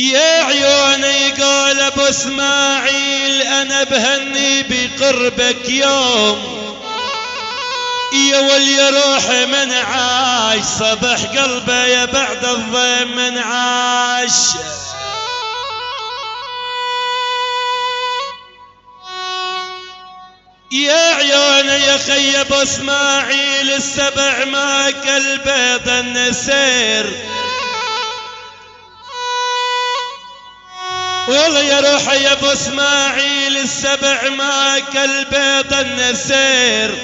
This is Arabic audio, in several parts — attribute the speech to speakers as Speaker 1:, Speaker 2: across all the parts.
Speaker 1: يا عيوني قال ابو اسماعيل انا بهني بقربك يوم، يا ولي روحي من عاش صبح قلبه يا بعد الضيم من عاش. يا عيوني يا خي ابو اسماعيل السبع ما كالبيض النسير، والله يا روحي يا ابو اسماعيل السبع ما كالبيض النسير،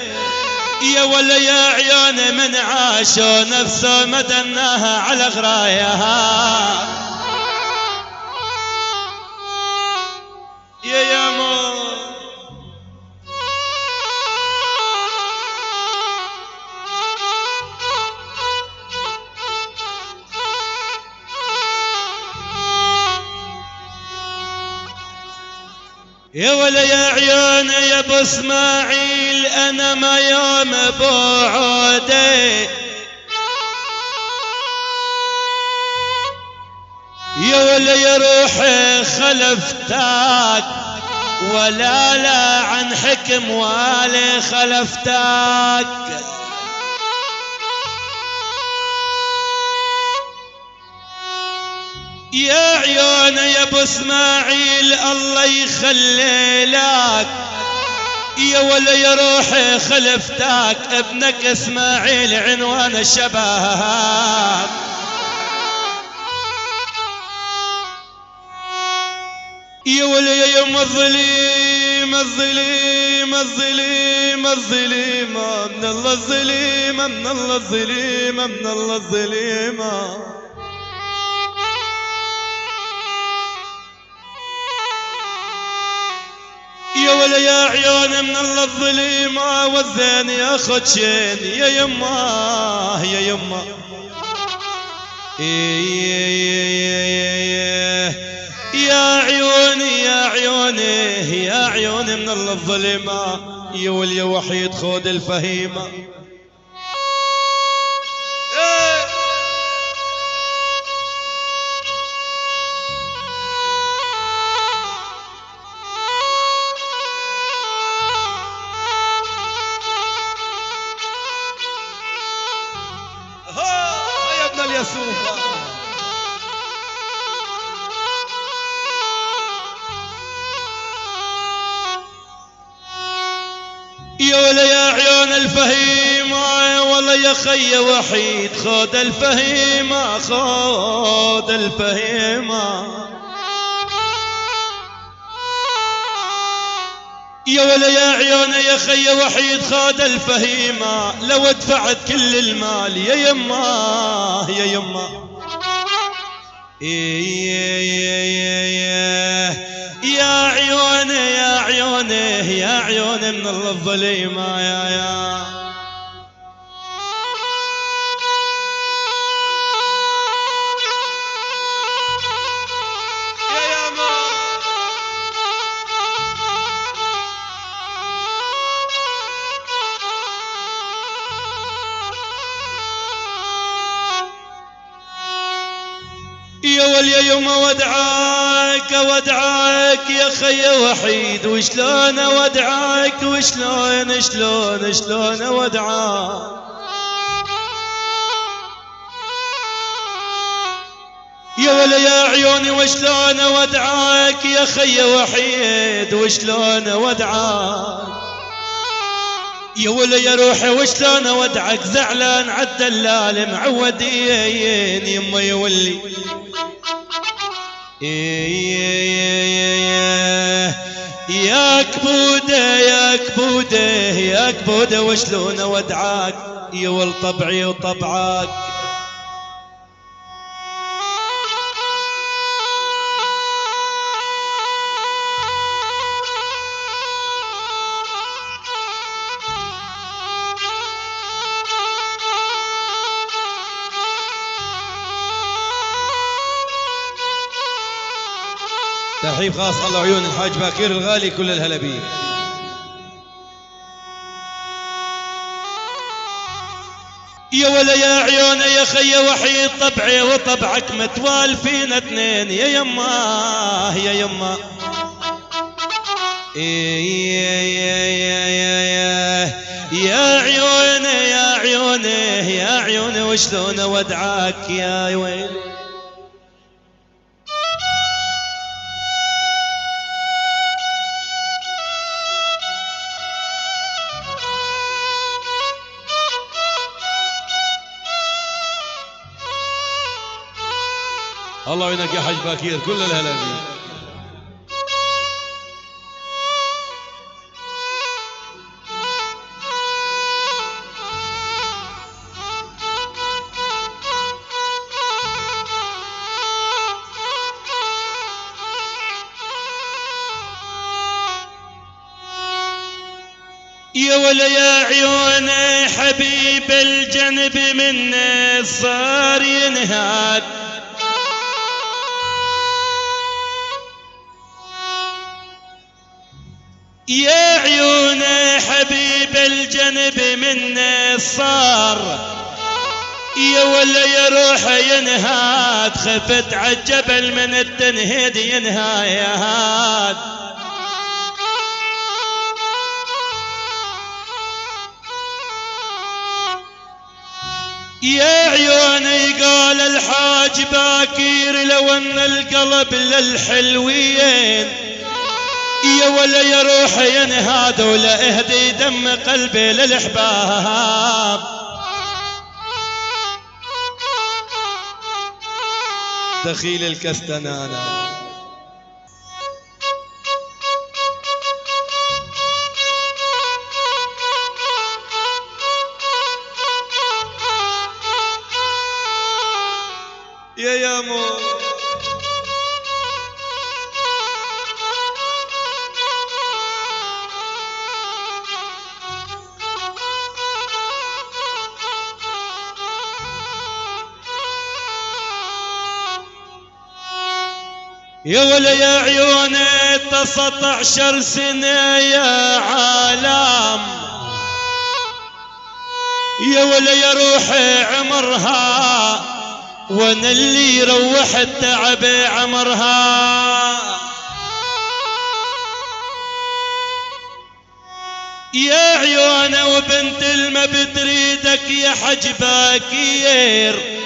Speaker 1: يا ولا يا عيوني من عاشوا نفسه مدناها على غرايها. يا يامو يا ولا يا عيوني يا ابو اسماعيل انا ما يوم بعودي، يا ولا يا روحي خلفتك ولا لا عن حكم والي خلفتك. يا عيوني يا ابو اسماعيل الله يخلي لك، يا ولا يا روحي خلفتك ابنك اسماعيل عنوان الشباب. يا ولا يا يوم الظليم الظليم الظليم الظليم من الله الظليم من الله الظليم من الله الظليم. يا ولا يا عيون من الله الظليمة والزين يا خدشين يا يما يا يما. يا عيوني يا عيوني يا عيوني من الله الظليمة، يا ولي وحيد خود الفهيمة. يا ولا يا عيون الفهيمة والله يا خي وحيد خود الفهيمة خود الفهيمة. يا ولا يا عيون يا خي وحيد خود الفهيمة لو دفعت كل المال يا يما يا يما. يا عيوني يا عيوني يا عيوني من الله الظليمة يا يا ولي يوم ودعاك ودعاك يا خي وحيد وشلون ودعاك وشلون شلون شلون ودعاك. يا ولا يا عيوني وشلون ودعاك يا خي وحيد وشلون ودعاك. يا ولا يا روحي وشلون ودعك زعلان عالدلال معودين يما يا ولي. يا كبوده يا كبوده يا كبوده وشلون ودعاك يا ول طبعي وطبعاك. ترحيب خاص الله عيون الحاج باكير الغالي كل الهلبية. يا ولا يا عيونه يا خي وحيد طبعي وطبعك متوال فينا اثنين يا يما يا يما. يا عيونه يا عيونه يا عيونه وشلون ودعاك يا ويلي. الله يعينك يا حاج باكير كل الهلا فيك. يا ولا يا عيوني حبيب الجنب مني صار ينهاد. يا عيوني حبيب الجنب مني صار يا ولا يا روحي ينهاد. خفت عالجبل من التنهيد ينهاد. يا عيوني قال الحاج باكير لو ان القلب للحلوين يا ولا يا روحي ينهاد ولا اهدي دم قلبي للحباب. دخيل الكستنانة يا يامو. يا ولا يا عيوني 19 سنة يا عالم يا ولا يا روحي عمرها وانا اللي روح التعب عمرها. يا عيونه وبنت الما بتريدك يا حج باكير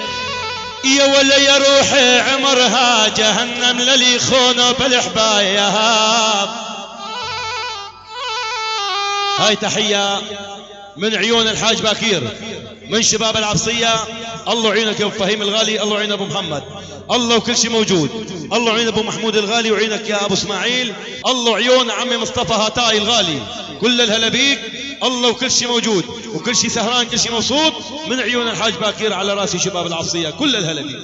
Speaker 1: يا ولا يا روحي عمرها جهنم للي خونه بالحبايب. هاي تحية من عيون الحاج باكير من شباب العبصية. الله يعينك يا ابو فهيم الغالي، الله يعين ابو محمد، الله وكل شيء موجود. الله يعين ابو محمود الغالي ويعينك يا ابو اسماعيل. الله عيون عمي مصطفى هاتاي الغالي كل الهلا بيك. الله وكل شيء موجود وكل شيء سهران كل شيء مبسوط من عيون الحاج باكير على راسي شباب العبصية كل الهلا بيك.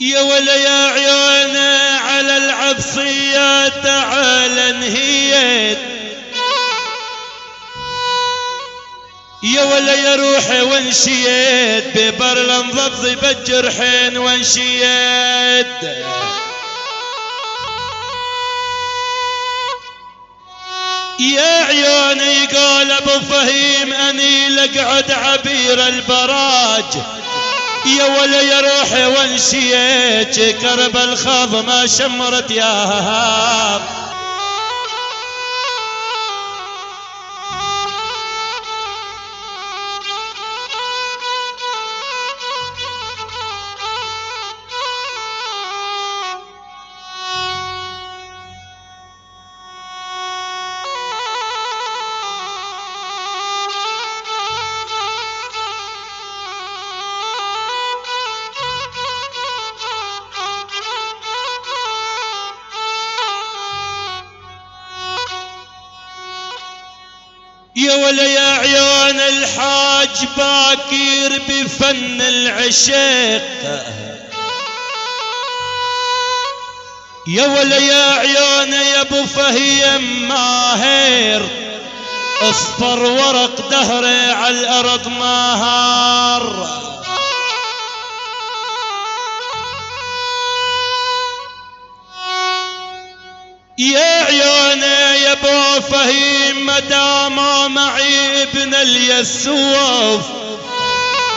Speaker 1: يا ولا يا عيونه على العبصية تعال انهيت يا ولا يا روحي وانشيت ببرلن ضبضب الجرحين وانشيت. يا عيوني قال ابو فهيم اني لقعد عبير البراج يا ولا يا روحي وانشيت كرب الخاض ما شمرت يا هاب. يا ولا يا عيون الحاج باكير بفن العشق يا ولا يا عيون يا ابو فهيم ماهر، اصفر ورق دهره على الارض ماهر. يا عيوني يا ابو فهيم مدام معي ابن اليسوف،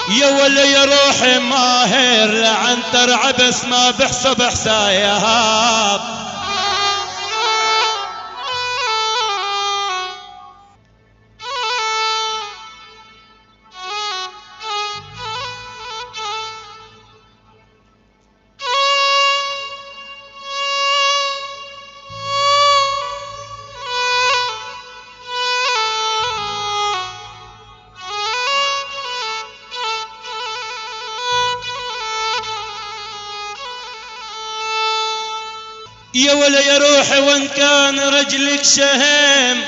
Speaker 1: يا ولا يا روحي ماهر لعنتر عبس ما بحسب حساياب. يا ولا يا روحي وان كان رجلك شهيم،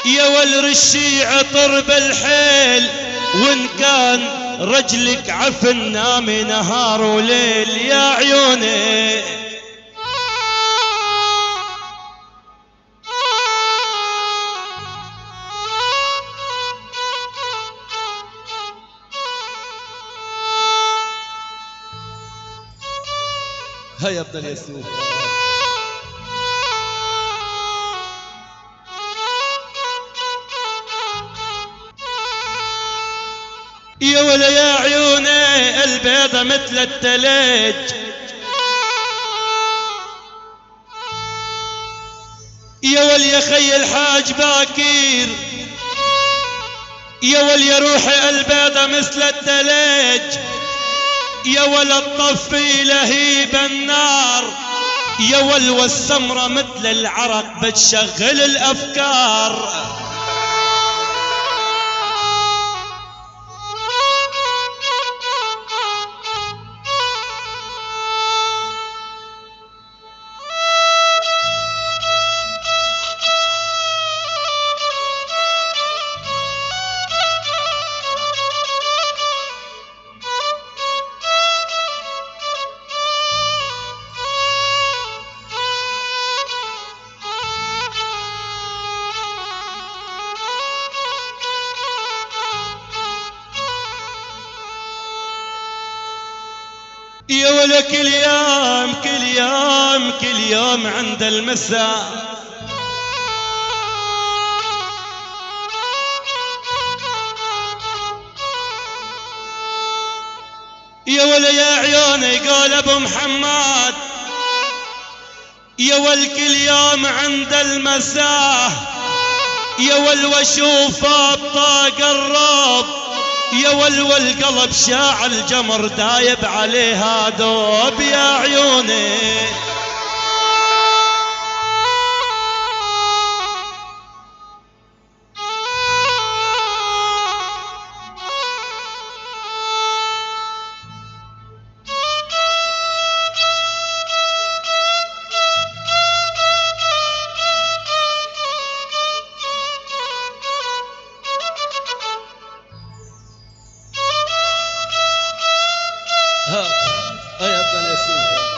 Speaker 1: يا والرشي عطر بالحيل، وان كان رجلك عفن نامي نهار وليل. يا عيوني هيا ابن اليسوف. يا ولا يا عيوني البيضة مثل التلج، يا ول يا خي الحاج باكير، يا ول يا روحي البيضة مثل التلج، يا ول الطفي لهيب النار، يا ول والسمرة مثل العرق بتشغل الأفكار. يا ولا كل يوم كل يوم كل يوم عند المساء، يا ولا يا عيوني قال ابو محمد، يا ول كل يوم عند المساء، يا ول واشوف الطاق الروب، يا ول والقلب شاع الجمر دايب عليها دوب. يا عيوني يا ابن اليسوف.